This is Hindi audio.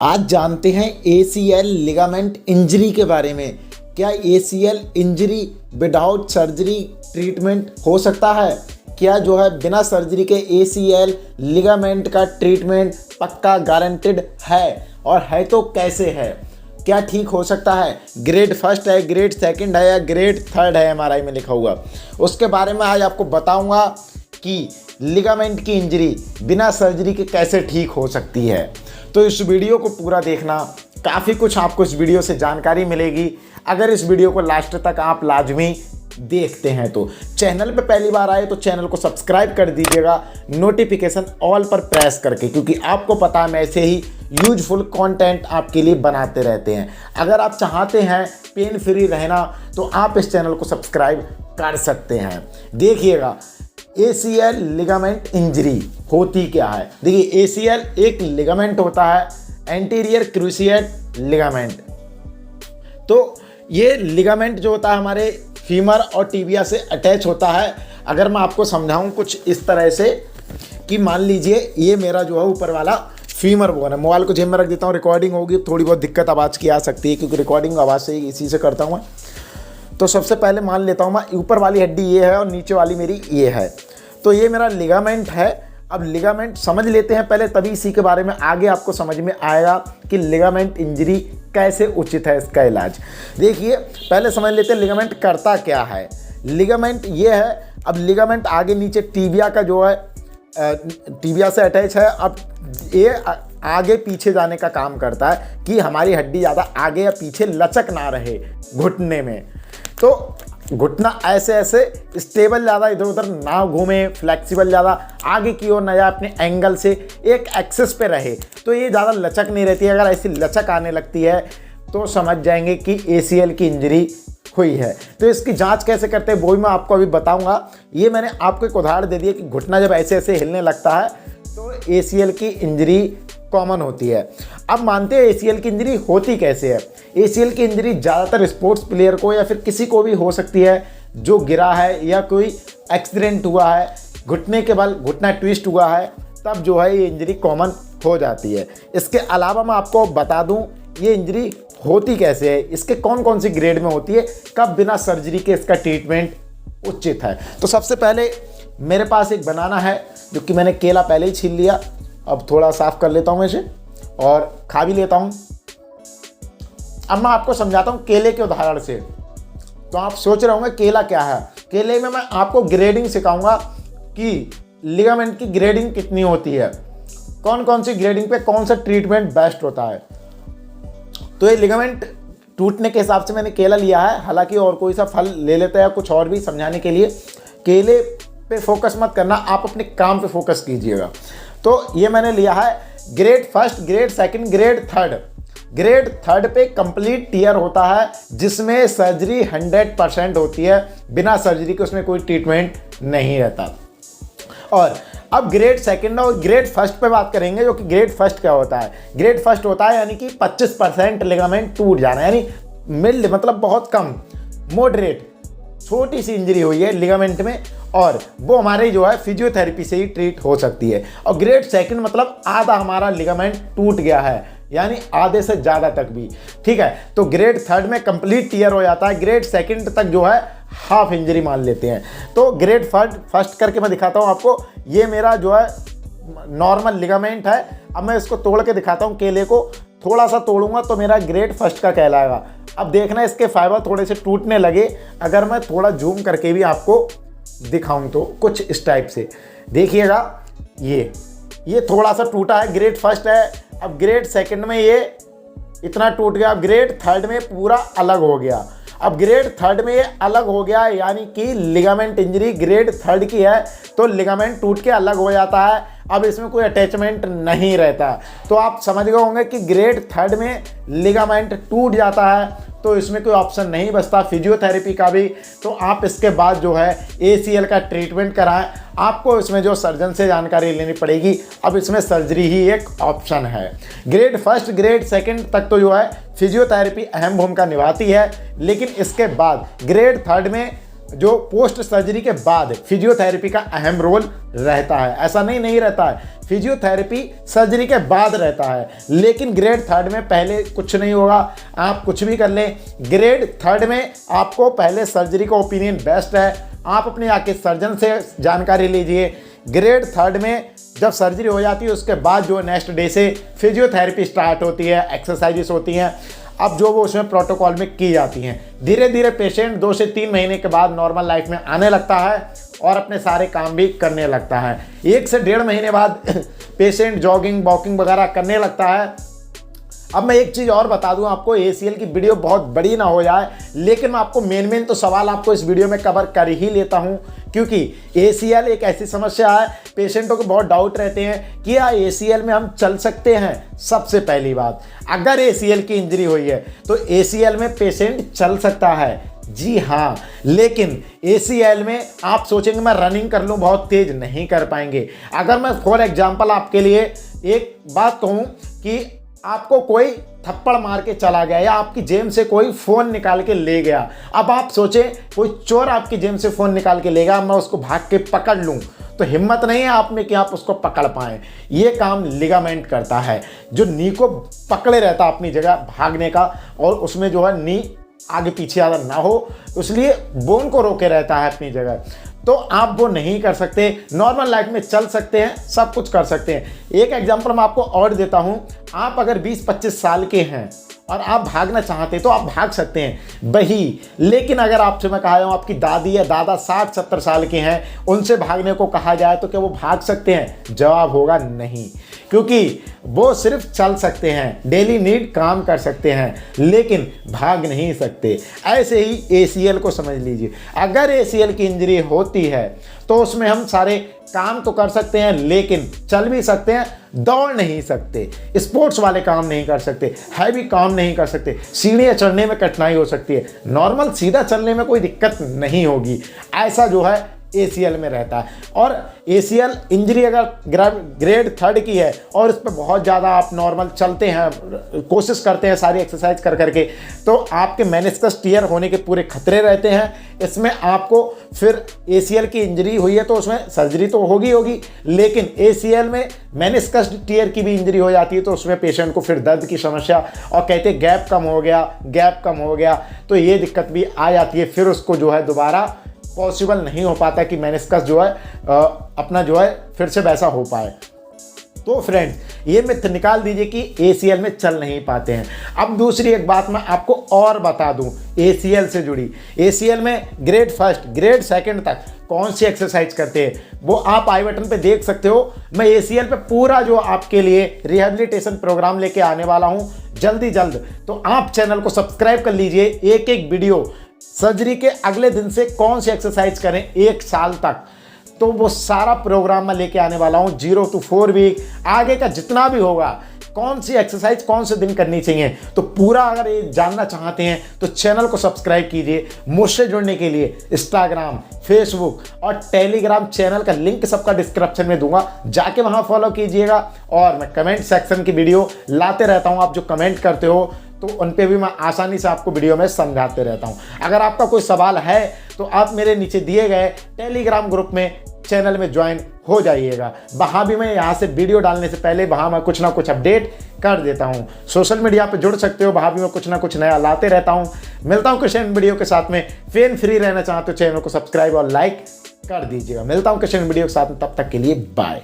आज जानते हैं ACL लिगामेंट इंजरी के बारे में। क्या ACL injury without surgery treatment हो सकता है? क्या जो है बिना सर्जरी के ACL लिगामेंट का ट्रीटमेंट पक्का गारंटेड है, और है तो कैसे है? क्या ठीक हो सकता है? ग्रेड फर्स्ट है, ग्रेड सेकंड है या ग्रेड थर्ड है MRI में लिखा हुआ, उसके बारे में आज आपको बताऊंगा कि लिगामेंट की इंजरी बिना सर्जरी के कैसे ठीक हो सकती है। तो इस वीडियो को पूरा देखना, काफ़ी कुछ आपको इस वीडियो से जानकारी मिलेगी। अगर इस वीडियो को लास्ट तक आप लाजमी देखते हैं तो चैनल पे पहली बार आए तो चैनल को सब्सक्राइब कर दीजिएगा, नोटिफिकेशन ऑल पर प्रेस करके, क्योंकि आपको पता है मैं ऐसे ही यूजफुल कंटेंट आपके लिए बनाते रहते हैं। अगर आप चाहते हैं पेन फ्री रहना तो आप इस चैनल को सब्सक्राइब कर सकते हैं। देखिएगा ACL लिगामेंट इंजरी होती क्या है। देखिए ACL एक लिगामेंट होता है, एंटीरियर क्रूसिएट लिगामेंट। तो ये लिगामेंट जो होता है हमारे फीमर और टिबिया से अटैच होता है। अगर मैं आपको समझाऊं कुछ इस तरह से कि मान लीजिए ये मेरा जो है ऊपर वाला फीमर बोन है। मोबाइल को जेब में रख देता हूँ, रिकॉर्डिंग होगी, थोड़ी बहुत दिक्कत आवाज़ की आ सकती है क्योंकि रिकॉर्डिंग आवाज़ से इसी से करता हूँ मैं। तो सबसे पहले मान लेता हूँ मैं ऊपर वाली हड्डी ये है और नीचे वाली मेरी ये है, तो ये मेरा लिगामेंट है। अब लिगामेंट समझ लेते हैं पहले, तभी इसी के बारे में आगे आपको समझ में आएगा कि लिगामेंट इंजरी कैसे उचित है, इसका इलाज। देखिए पहले समझ लेते हैं लिगामेंट करता क्या है। लिगामेंट ये है, अब लिगामेंट आगे नीचे टिबिया का जो है टिबिया से अटैच है। अब ये आगे पीछे जाने का काम करता है कि हमारी हड्डी ज़्यादा आगे या पीछे लचक ना रहे घुटने में। तो घुटना ऐसे ऐसे स्टेबल ज़्यादा इधर उधर ना घूमे, फ्लेक्सिबल ज़्यादा आगे की ओर ना जाए, अपने एंगल से एक एक्सिस पे रहे, तो ये ज़्यादा लचक नहीं रहती है। अगर ऐसी लचक आने लगती है तो समझ जाएंगे कि ACL की इंजरी हुई है। तो इसकी जांच कैसे करते हैं वो भी मैं आपको अभी बताऊंगा। ये मैंने आपको एक उदाहरण दे दिया कि घुटना जब ऐसे ऐसे हिलने लगता है तो ACL की इंजरी कॉमन होती है। अब मानते हैं ACL की इंजरी होती कैसे है। ACL की इंजरी ज़्यादातर स्पोर्ट्स प्लेयर को या फिर किसी को भी हो सकती है जो गिरा है या कोई एक्सीडेंट हुआ है, घुटने के बल घुटना ट्विस्ट हुआ है, तब जो है ये इंजरी कॉमन हो जाती है। इसके अलावा मैं आपको बता दूं ये इंजरी होती कैसे है, इसके कौन कौन सी ग्रेड में होती है, कब बिना सर्जरी के इसका ट्रीटमेंट उचित है। तो सबसे पहले मेरे पास एक बनाना है जो कि मैंने केला पहले ही छील लिया। अब थोड़ा साफ कर लेता हूँ मैं इसे और खा भी लेता हूँ। अब मैं आपको समझाता हूँ केले के उदाहरण से। तो आप सोच रहे होंगे केला क्या है। केले में मैं आपको ग्रेडिंग सिखाऊंगा कि लिगामेंट की ग्रेडिंग कितनी होती है, कौन कौन सी ग्रेडिंग पे कौन सा ट्रीटमेंट बेस्ट होता है। तो ये लिगामेंट टूटने के हिसाब से मैंने केला लिया है, हालांकि और कोई सा फल ले लेते हैं कुछ और भी समझाने के लिए। केले पे फोकस मत करना, आप अपने काम पे फोकस कीजिएगा। तो ये मैंने लिया है grade first, grade second, grade third. Grade third पे कंप्लीट टीयर होता है जिसमें सर्जरी 100% होती है, बिना सर्जरी के उसमें कोई ट्रीटमेंट नहीं रहता। और अब ग्रेड सेकंड और ग्रेड फर्स्ट पे बात करेंगे, जो कि ग्रेड फर्स्ट क्या होता है। ग्रेड फर्स्ट होता है यानी कि 25% लिगामेंट टूट जाना, यानी मिल्ड मतलब बहुत कम, मॉडरेट छोटी सी इंजरी हुई है लिगामेंट में, और वो हमारे जो है फिजियोथेरेपी से ही ट्रीट हो सकती है। और ग्रेड सेकंड मतलब आधा हमारा लिगामेंट टूट गया है, यानी आधे से ज़्यादा तक भी, ठीक है। तो ग्रेड थर्ड में कंप्लीट टीयर हो जाता है, ग्रेड सेकंड तक जो है हाफ इंजरी मान लेते हैं। तो ग्रेड फर्स्ट करके मैं दिखाता हूँ आपको। ये मेरा जो है नॉर्मल लिगामेंट है। अब मैं इसको तोड़ के दिखाता हूँ, केले को थोड़ा सा तोड़ूंगा तो मेरा ग्रेड फर्स्ट का कहलाएगा। अब देखना इसके फाइबर थोड़े से टूटने लगे, अगर मैं थोड़ा जूम करके भी आपको दिखाऊं तो कुछ इस टाइप से देखिएगा। ये थोड़ा सा टूटा है, ग्रेड फर्स्ट है। अब ग्रेड सेकंड में ये इतना टूट गया, ग्रेड थर्ड में पूरा अलग हो गया। अब ग्रेड थर्ड में ये अलग हो गया, यानी कि लिगामेंट इंजरी ग्रेड थर्ड की है, तो लिगामेंट टूट के अलग हो जाता है। अब इसमें कोई अटैचमेंट नहीं रहता। तो आप समझ गए होंगे कि ग्रेड थर्ड में लिगामेंट टूट जाता है तो इसमें कोई ऑप्शन नहीं बचता फिजियोथेरेपी का भी। तो आप इसके बाद जो है ACL का ट्रीटमेंट कराएं। आपको इसमें जो सर्जन से जानकारी लेनी पड़ेगी। अब इसमें सर्जरी ही एक ऑप्शन है। ग्रेड फर्स्ट, ग्रेड सेकंड तक तो जो है फिजियोथेरेपी अहम भूमिका निभाती है, लेकिन इसके बाद ग्रेड थर्ड में जो पोस्ट सर्जरी के बाद फिजियोथेरेपी का अहम रोल रहता है। ऐसा नहीं रहता है, फिजियोथेरेपी सर्जरी के बाद रहता है, लेकिन ग्रेड 3 में पहले कुछ नहीं होगा, आप कुछ भी कर लें। ग्रेड 3 में आपको पहले सर्जरी का ओपिनियन बेस्ट है, आप अपने आके सर्जन से जानकारी लीजिए। ग्रेड 3 में जब सर्जरी हो जाती है उसके बाद जो नेक्स्ट डे से फिजियोथेरेपी स्टार्ट होती है, एक्सरसाइजेस होती हैं, अब जो वो उसमें प्रोटोकॉल में की जाती हैं। धीरे धीरे पेशेंट 2 से 3 महीने के बाद नॉर्मल लाइफ में आने लगता है और अपने सारे काम भी करने लगता है। 1 से 1.5 महीने बाद पेशेंट जॉगिंग वॉकिंग वगैरह करने लगता है। अब मैं एक चीज़ और बता दूं आपको, ACL की वीडियो बहुत बड़ी ना हो जाए, लेकिन मैं आपको मेन तो सवाल आपको इस वीडियो में कवर कर ही लेता हूं, क्योंकि ACL एक ऐसी समस्या है, पेशेंटों को बहुत डाउट रहते हैं कि क्या ACL में हम चल सकते हैं। सबसे पहली बात, अगर ACL की इंजरी हुई है तो ACL में पेशेंट चल सकता है, जी हाँ, लेकिन ACL में आप सोचेंगे मैं रनिंग कर लूँ, बहुत तेज नहीं कर पाएंगे। अगर मैं फॉर एग्जांपल आपके लिए एक बात कहूँ कि आपको कोई थप्पड़ मार के चला गया या आपकी जेब से कोई फ़ोन निकाल के ले गया, अब आप सोचें कोई चोर आपकी जेब से फ़ोन निकाल के ले गया, मैं उसको भाग के पकड़ लूँ, तो हिम्मत नहीं है आप में कि आप उसको पकड़ पाएँ। ये काम लिगामेंट करता है, जो नी को पकड़े रहता है अपनी जगह भागने का, और उसमें जो है नी आगे पीछे ज़्यादा ना हो, इसलिए बोन को रोके रहता है अपनी जगह। तो आप वो नहीं कर सकते, नॉर्मल लाइफ में चल सकते हैं, सब कुछ कर सकते हैं। एक एग्जांपल मैं आपको और देता हूं, आप अगर 20-25 साल के हैं और आप भागना चाहते हैं तो आप भाग सकते हैं वही, लेकिन अगर आपसे मैं कहा जाऊँ आपकी दादी या दादा 60-70 साल के हैं, उनसे भागने को कहा जाए तो क्या वो भाग सकते हैं? जवाब होगा नहीं, क्योंकि वो सिर्फ चल सकते हैं, डेली नीड काम कर सकते हैं, लेकिन भाग नहीं सकते। ऐसे ही ACL को समझ लीजिए, अगर ACL की इंजरी होती है तो उसमें हम सारे काम तो कर सकते हैं, लेकिन चल भी सकते हैं, दौड़ नहीं सकते, स्पोर्ट्स वाले काम नहीं कर सकते, हैवी काम नहीं कर सकते, सीढ़ियाँ चढ़ने में कठिनाई हो सकती है, नॉर्मल सीधा चलने में कोई दिक्कत नहीं होगी। ऐसा जो है ACL में रहता है। और ACL इंजरी अगर ग्रेड 3 की है और इस पर बहुत ज़्यादा आप नॉर्मल चलते हैं, कोशिश करते हैं सारी एक्सरसाइज कर करके, तो आपके मेनिस्कस टियर होने के पूरे खतरे रहते हैं। इसमें आपको फिर ACL की इंजरी हुई है तो उसमें सर्जरी तो होगी, लेकिन ACL में मेनिस्कस टियर की भी इंजरी हो जाती है तो उसमें पेशेंट को फिर दर्द की समस्या, और कहते हैं गैप कम हो गया, तो ये दिक्कत भी आ जाती है। फिर उसको जो है दोबारा पॉसिबल नहीं हो पाता कि मेनिस्कस जो है अपना जो है फिर से वैसा हो पाए। तो फ्रेंड्स, ये मिथ निकाल दीजिए कि ACL में चल नहीं पाते हैं। अब दूसरी एक बात मैं आपको और बता दूं ACL से जुड़ी, ACL में ग्रेड 1 ग्रेड 2 तक कौन सी एक्सरसाइज करते हैं वो आप आई बटन पे देख सकते हो। मैं ACL पे पूरा जो आपके लिए रिहेबिलिटेशन प्रोग्राम लेके आने वाला हूँ जल्द, तो आप चैनल को सब्सक्राइब कर लीजिए। एक वीडियो सर्जरी के अगले दिन से कौन सी एक्सरसाइज करें 1 साल तक, तो वो सारा प्रोग्राम मैं लेके आने वाला हूँ। 0 to 4 वीक आगे का जितना भी होगा, कौन सी एक्सरसाइज कौन से दिन करनी चाहिए, तो पूरा अगर ये जानना चाहते हैं तो चैनल को सब्सक्राइब कीजिए। मुझसे जुड़ने के लिए इंस्टाग्राम, फेसबुक और टेलीग्राम चैनल का लिंक सबका डिस्क्रिप्शन में दूंगा, जाके वहाँ फॉलो कीजिएगा। और मैं कमेंट सेक्शन की वीडियो लाते रहता हूँ, आप जो कमेंट करते हो तो उन पे भी मैं आसानी से आपको वीडियो में समझाते रहता हूँ। अगर आपका कोई सवाल है तो आप मेरे नीचे दिए गए टेलीग्राम ग्रुप में चैनल में ज्वाइन हो जाइएगा। वहाँ भी मैं यहाँ से वीडियो डालने से पहले वहाँ मैं कुछ ना कुछ अपडेट कर देता हूँ। सोशल मीडिया पे जुड़ सकते हो, वहाँ भी मैं कुछ ना कुछ नया लाते रहता हूँ। मिलता हूँ क्वेश्चन वीडियो के साथ में। पेन फ्री रहना चाहते हो चैनल को सब्सक्राइब और लाइक कर दीजिएगा। मिलता हूँ क्वेश्चन वीडियो के साथ में, तब तक के लिए बाय।